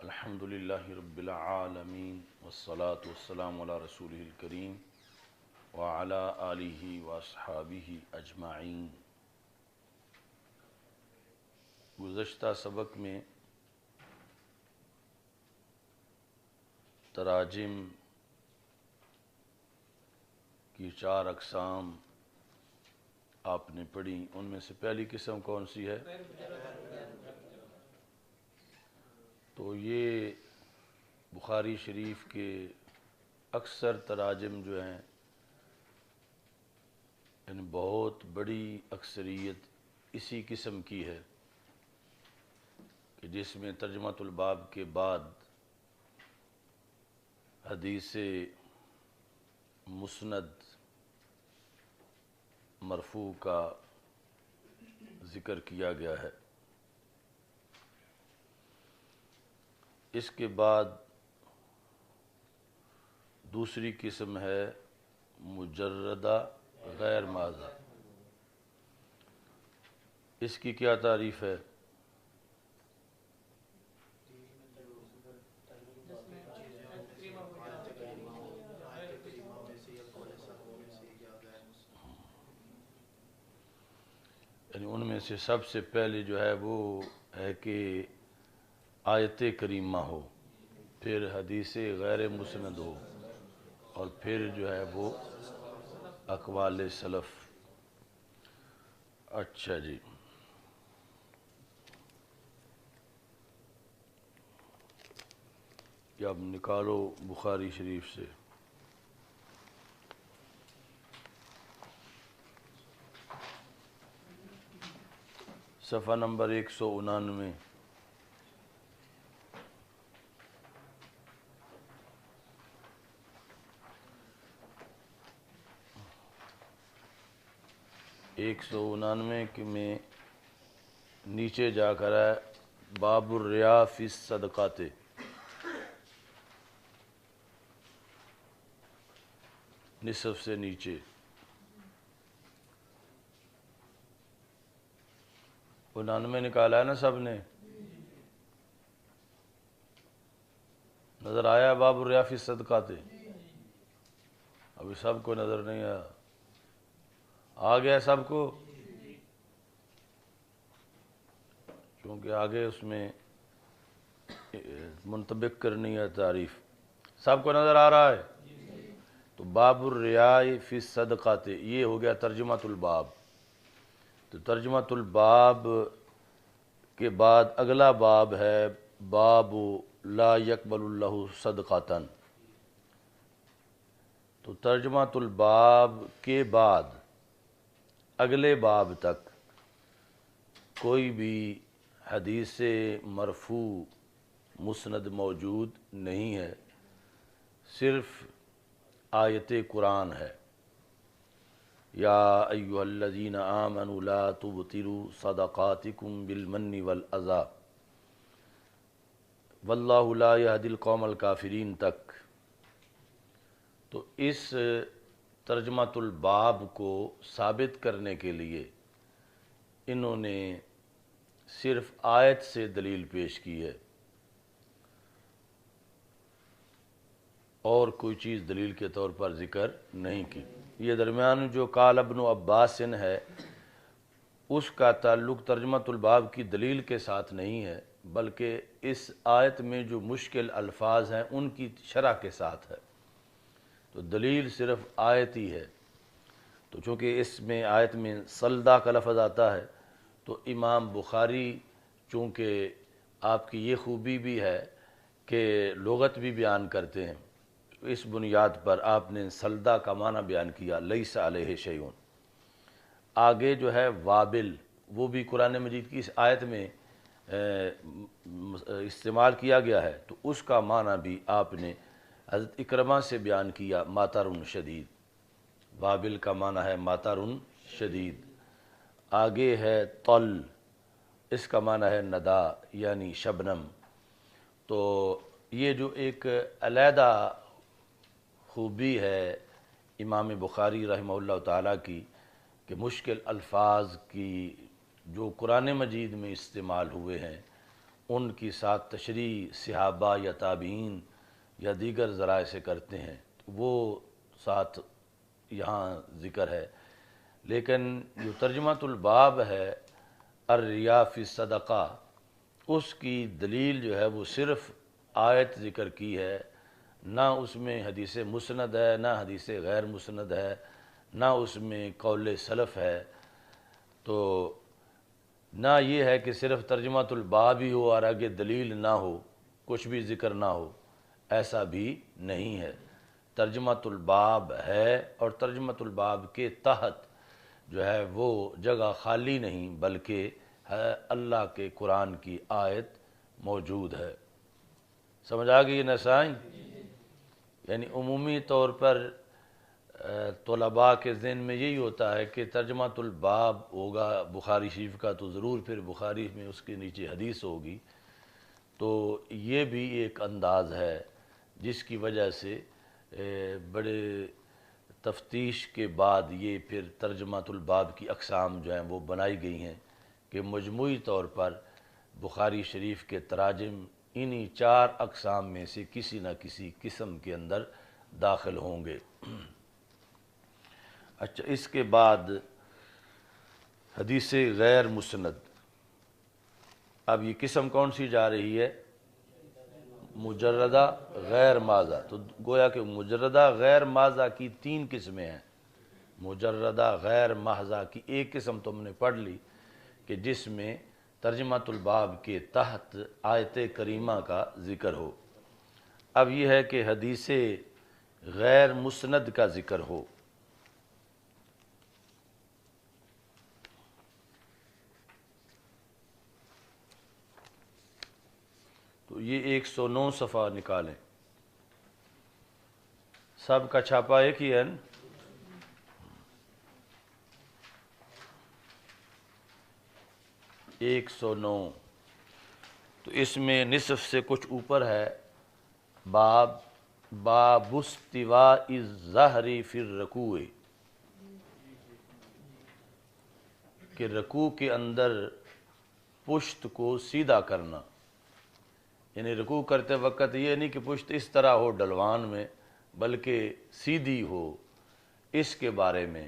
الحمد للہ رب العالمین والصلاة والسلام علی رسولہ الکریم وعلی آلہ واصحابہ اجمعین۔ گزشتہ سبق میں تراجم کی 4 اقسام آپ نے پڑھی، ان میں سے پہلی قسم کون سی ہے؟ تو یہ بخاری شریف کے اکثر تراجم جو ہیں یعنی بہت بڑی اکثریت اسی قسم کی ہے کہ جس میں ترجمۃ الباب کے بعد حدیث مسند مرفوع کا ذکر کیا گیا ہے۔ اس کے بعد دوسری قسم ہے مجردہ غیر ماضی۔ اس کی کیا تعریف ہے؟ یعنی ان میں سے سب سے پہلے جو ہے وہ ہے کہ آیت کریمہ ہو، پھر حدیث غیر مسند ہو، اور پھر جو ہے وہ اقوال سلف۔ اچھا جی، یہ اب نکالو بخاری شریف سے صفحہ نمبر 199۔ ایک سو 99 میں نیچے جا کر ہے باب الریا فی الصدقات، نصف سے نیچے۔ 99 نکالا ہے نا سب نے؟ نظر آیا باب الریا فی الصدقات؟ ابھی سب کو نظر نہیں آیا؟ آ گیا سب کو؟ کیونکہ آگے اس میں منطبق کرنی ہے تعریف۔ سب کو نظر آ رہا ہے؟ تو باب الریا فی الصدقات یہ ہو گیا ترجمۃ الباب۔ تو ترجمۃ الباب کے بعد اگلا باب ہے باب لا یقبل اللہ صدقۃ۔ تو ترجمۃ الباب کے بعد اگلے باب تک کوئی بھی حدیث مرفوع مسند موجود نہیں ہے، صرف آیت قرآن ہے۔ یا ایھا الذین آمنوا لا تبطلوا صدقاتکم بالمن والاذی واللہ لا یہدی القوم الکافرین تک۔ تو اس ترجمۃ الباب کو ثابت کرنے کے لیے انہوں نے صرف آیت سے دلیل پیش کی ہے، اور کوئی چیز دلیل کے طور پر ذکر نہیں کی۔ یہ درمیان جو قال ابن عباس ہے اس کا تعلق ترجمۃ الباب کی دلیل کے ساتھ نہیں ہے، بلکہ اس آیت میں جو مشکل الفاظ ہیں ان کی شرح کے ساتھ ہے۔ تو دلیل صرف آیت ہی ہے۔ تو چونکہ اس میں آیت میں سلدہ کا لفظ آتا ہے تو امام بخاری چونکہ آپ کی یہ خوبی بھی ہے کہ لغت بھی بیان کرتے ہیں، اس بنیاد پر آپ نے سلدہ کا معنی بیان کیا لیس علیہ شیء۔ آگے جو ہے وابل، وہ بھی قرآن مجید کی اس آیت میں استعمال کیا گیا ہے، تو اس کا معنی بھی آپ نے حضرت اکرمہ سے بیان کیا ماطر شدید۔ وابل کا معنی ہے ماطر شدید۔ آگے ہے طل، اس کا معنی ہے ندا یعنی شبنم۔ تو یہ جو ایک علیحدہ خوبی ہے امام بخاری رحمہ اللہ تعالیٰ کی کہ مشکل الفاظ کی جو قرآن مجید میں استعمال ہوئے ہیں ان کی ساتھ تشریح صحابہ یا تابعین یا دیگر ذرائع سے کرتے ہیں، وہ ساتھ یہاں ذکر ہے۔ لیکن جو ترجمۃ الباب ہے الریا فی الصدقہ، اس کی دلیل جو ہے وہ صرف آیت ذکر کی ہے، نہ اس میں حدیث مسند ہے، نہ حدیث غیر مسند ہے، نہ اس میں قول سلف ہے۔ تو نہ یہ ہے کہ صرف ترجمۃ الباب ہی ہو اور آگے دلیل نہ ہو، کچھ بھی ذکر نہ ہو، ایسا بھی نہیں ہے۔ ترجمۃ الباب ہے، اور ترجمۃ الباب کے تحت جو ہے وہ جگہ خالی نہیں بلکہ ہے اللہ کے قرآن کی آیت موجود ہے۔ سمجھ آ گئی نا سائن؟ یعنی عمومی طور پر طلباء کے ذہن میں یہی ہوتا ہے کہ ترجمۃ الباب ہوگا بخاری شریف کا تو ضرور پھر بخاری میں اس کے نیچے حدیث ہوگی، تو یہ بھی ایک انداز ہے جس کی وجہ سے بڑے تفتیش کے بعد یہ پھر ترجمۃ الباب کی اقسام جو ہیں وہ بنائی گئی ہیں کہ مجموعی طور پر بخاری شریف کے تراجم انہی 4 اقسام میں سے کسی نہ کسی قسم کے اندر داخل ہوں گے۔ اچھا، اس کے بعد حدیث غیر مسند، اب یہ قسم کون سی جا رہی ہے؟ مجردہ غیر ماضہ۔ تو گویا کہ مجردہ غیر ماضہ کی 3 قسمیں ہیں۔ مجردہ غیر ماضہ کی ایک قسم تم نے پڑھ لی کہ جس میں ترجمۃ الباب کے تحت آیت کریمہ کا ذکر ہو۔ اب یہ ہے کہ حدیث غیر مسند کا ذکر ہو۔ تو یہ 109 صفحہ نکالیں، سب کا چھاپا ایک ہی ہے نا؟ ایک 109، تو اس میں نصف سے کچھ اوپر ہے باب استواء الظہر فی الرکوع، کہ رکوع کے اندر پشت کو سیدھا کرنا، یعنی رکوع کرتے وقت یہ نہیں کہ پشت اس طرح ہو ڈلوان میں بلکہ سیدھی ہو، اس کے بارے میں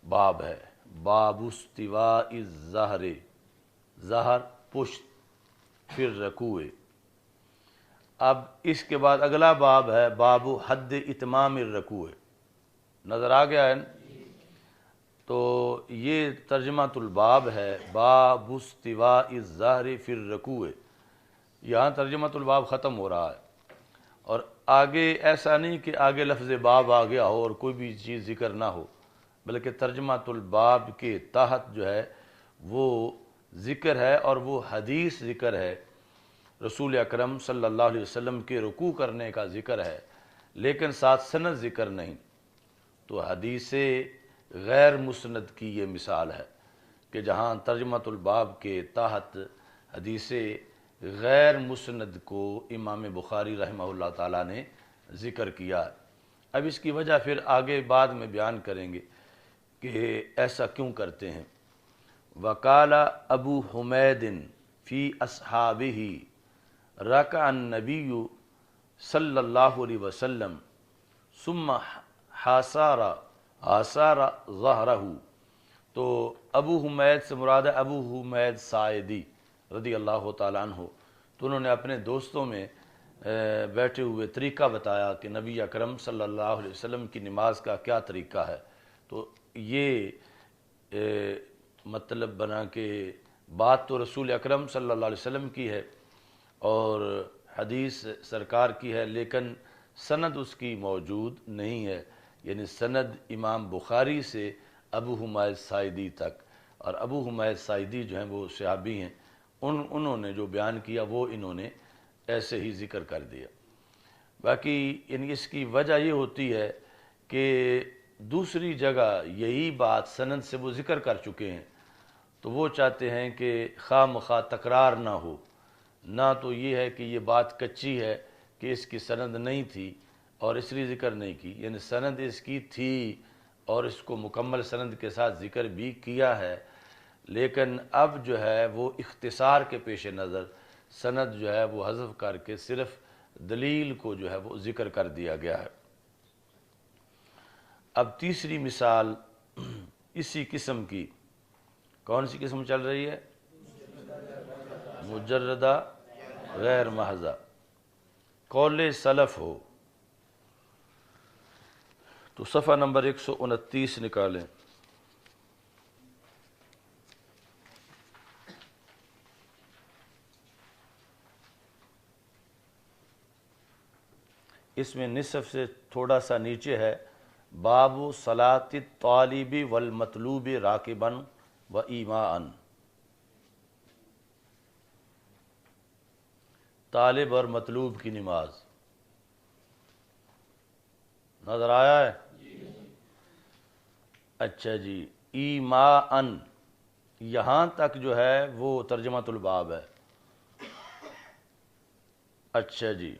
باب ہے۔ باب استواء الظہر، ظہر پشت، پھر رکوع۔ اب اس کے بعد اگلا باب ہے باب حد اتمام الرکوع، نظر آ گیا ہے نا؟ تو یہ ترجمۃ الباب ہے باب استواء الظہر فی الرکوع، یہاں ترجمۃ الباب ختم ہو رہا ہے، اور آگے ایسا نہیں کہ آگے لفظ باب آ گیا ہو اور کوئی بھی چیز ذکر نہ ہو، بلکہ ترجمۃ الباب کے تحت جو ہے وہ ذکر ہے، اور وہ حدیث ذکر ہے، رسول اکرم صلی اللہ علیہ وسلم کے رکوع کرنے کا ذکر ہے، لیکن ساتھ سند ذکر نہیں۔ تو حدیث غیر مسند کی یہ مثال ہے کہ جہاں ترجمۃ الباب کے تحت حدیث غیر مسند کو امام بخاری رحمہ اللہ تعالیٰ نے ذکر کیا۔ اب اس کی وجہ پھر آگے بعد میں بیان کریں گے کہ ایسا کیوں کرتے ہیں۔ وقال ابو حمید فی اصحابہ رکع النبی صلی اللہ علیہ وسلم ثم حاصر ظہرہ، تو ابو حمید سے مراد ہے ابو حمید ساعدی رضی اللہ تعالیٰ عنہ، تو انہوں نے اپنے دوستوں میں بیٹھے ہوئے طریقہ بتایا کہ نبی اکرم صلی اللہ علیہ وسلم کی نماز کا کیا طریقہ ہے۔ تو یہ مطلب بنا کہ بات تو رسول اکرم صلی اللہ علیہ وسلم کی ہے اور حدیث سرکار کی ہے، لیکن سند اس کی موجود نہیں ہے، یعنی سند امام بخاری سے ابو حمید ساعدی تک، اور ابو حمید ساعدی جو ہیں وہ صحابی ہیں، انہوں نے جو بیان کیا وہ انہوں نے ایسے ہی ذکر کر دیا۔ باقی یعنی اس کی وجہ یہ ہوتی ہے کہ دوسری جگہ یہی بات سند سے وہ ذکر کر چکے ہیں، تو وہ چاہتے ہیں کہ خواہ مخواہ تکرار نہ ہو، نہ تو یہ ہے کہ یہ بات کچی ہے کہ اس کی سند نہیں تھی اور اس لیے ذکر نہیں کی، یعنی سند اس کی تھی اور اس کو مکمل سند کے ساتھ ذکر بھی کیا ہے، لیکن اب جو ہے وہ اختصار کے پیش نظر سند جو ہے وہ حذف کر کے صرف دلیل کو جو ہے وہ ذکر کر دیا گیا ہے۔ اب تیسری مثال اسی قسم کی، کون سی قسم چل رہی ہے؟ مجردہ غیر محضہ، قول سلف ہو۔ تو صفحہ نمبر 129 نکالیں۔ اس میں نصف سے تھوڑا سا نیچے ہے، باب صلاۃ الطالب والمطلوب راکبا و ایماء، طالب اور مطلوب کی نماز۔ نظر آیا ہے؟ اچھا جی، ایماء یہاں تک جو ہے وہ ترجمۃ الباب ہے۔ اچھا جی،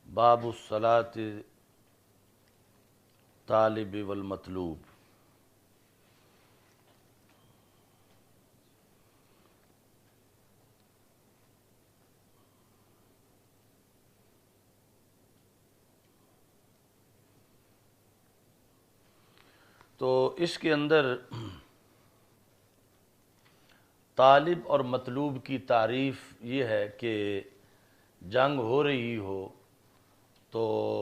باب الصلاۃ طالب والمطلوب۔ تو اس کے اندر طالب اور مطلوب کی تعریف یہ ہے کہ جنگ ہو رہی ہو تو